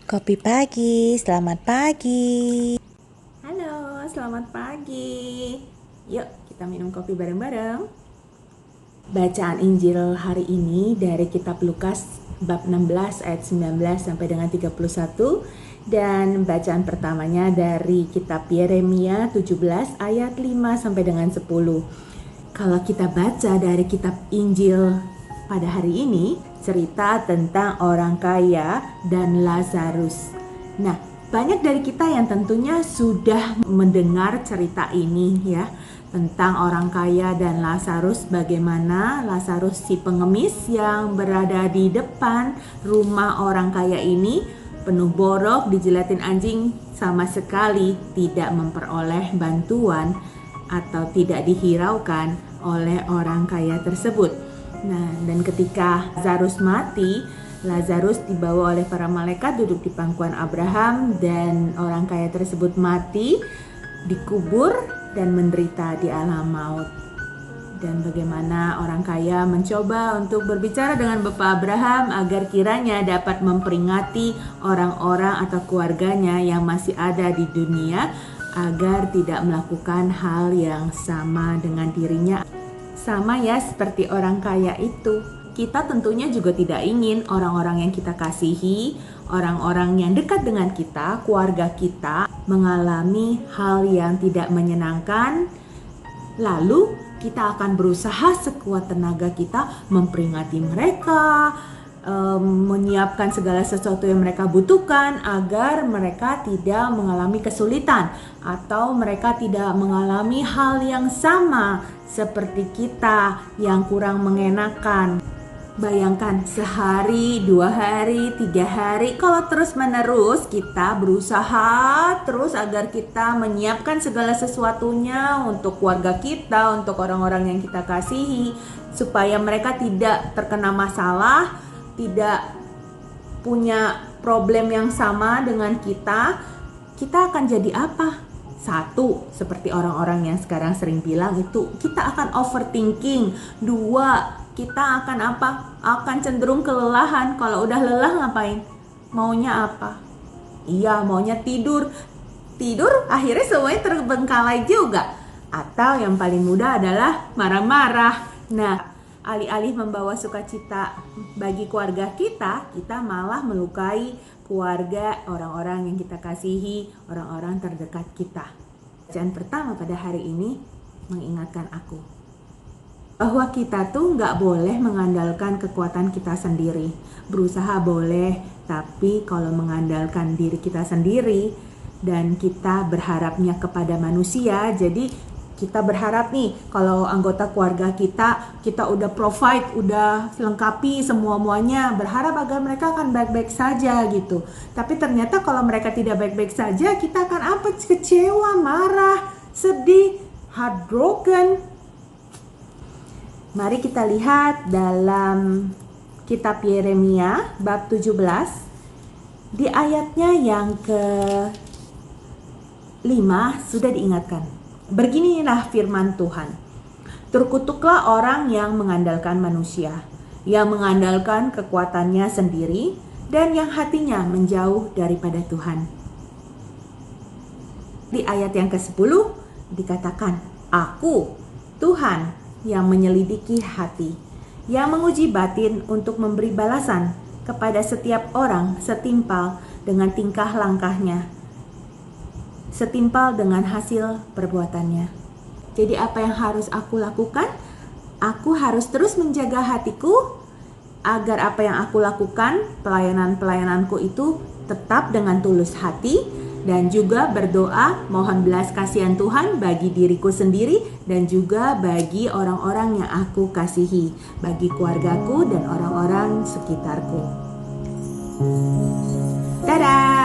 Kopi pagi, selamat pagi. Halo, selamat pagi. Yuk, kita minum kopi bareng-bareng. Bacaan Injil hari ini dari kitab Lukas bab 16 ayat 19 sampai dengan 31 dan bacaan pertamanya dari kitab Yeremia 17 ayat 5 sampai dengan 10. Kalau kita baca dari kitab Injil pada hari ini, cerita tentang orang kaya dan Lazarus. Nah, banyak dari kita yang tentunya sudah mendengar cerita ini ya, tentang orang kaya dan Lazarus, bagaimana Lazarus si pengemis yang berada di depan rumah orang kaya ini penuh borok, dijilatin anjing, sama sekali tidak memperoleh bantuan atau tidak dihiraukan oleh orang kaya tersebut. Nah, dan ketika Lazarus mati, Lazarus dibawa oleh para malaikat duduk di pangkuan Abraham, dan orang kaya tersebut mati, dikubur dan menderita di alam maut. Dan bagaimana orang kaya mencoba untuk berbicara dengan Bapak Abraham agar kiranya dapat memperingati orang-orang atau keluarganya yang masih ada di dunia agar tidak melakukan hal yang sama dengan dirinya. Sama ya seperti orang kaya itu. Kita tentunya juga tidak ingin orang-orang yang kita kasihi, orang-orang yang dekat dengan kita, keluarga kita, mengalami hal yang tidak menyenangkan. Lalu kita akan berusaha sekuat tenaga kita memperingati mereka, menyiapkan segala sesuatu yang mereka butuhkan agar mereka tidak mengalami kesulitan atau mereka tidak mengalami hal yang sama seperti kita yang kurang mengenakan. Bayangkan sehari, 2 hari, 3 hari, kalau terus menerus kita berusaha terus agar kita menyiapkan segala sesuatunya untuk keluarga kita, untuk orang-orang yang kita kasihi, supaya mereka tidak terkena masalah, tidak punya problem yang sama dengan kita akan jadi apa? Satu, seperti orang-orang yang sekarang sering bilang itu, kita akan overthinking. Dua, kita akan apa? Akan cenderung kelelahan. Kalau udah lelah ngapain? Maunya apa? Iya, maunya tidur. Tidur akhirnya semuanya terbengkalai juga. Atau yang paling mudah adalah marah-marah. Nah, alih-alih membawa sukacita bagi keluarga kita malah melukai keluarga, orang-orang yang kita kasihi, orang-orang terdekat kita. Bacaan pertama pada hari ini mengingatkan aku bahwa kita tuh nggak boleh mengandalkan kekuatan kita sendiri. Berusaha boleh, tapi kalau mengandalkan diri kita sendiri dan kita berharapnya kepada manusia, jadi kita berharap nih kalau anggota keluarga kita udah provide, udah lengkapi semua-muanya, berharap agar mereka akan baik-baik saja gitu. Tapi ternyata kalau mereka tidak baik-baik saja, kita akan apa? Kecewa, marah, sedih, heartbroken. Mari kita lihat dalam kitab Yeremia bab 17 di ayatnya yang ke-5 sudah diingatkan. Beginilah firman Tuhan. Terkutuklah orang yang mengandalkan manusia, yang mengandalkan kekuatannya sendiri, dan yang hatinya menjauh daripada Tuhan. Di ayat yang ke-10 dikatakan, Aku, Tuhan, yang menyelidiki hati, yang menguji batin untuk memberi balasan kepada setiap orang setimpal dengan tingkah langkahnya, setimpal dengan hasil perbuatannya. Jadi apa yang harus aku lakukan? Aku harus terus menjaga hatiku agar apa yang aku lakukan, pelayanan-pelayananku itu tetap dengan tulus hati, dan juga berdoa mohon belas kasihan Tuhan bagi diriku sendiri dan juga bagi orang-orang yang aku kasihi, bagi keluargaku dan orang-orang sekitarku. Dadah!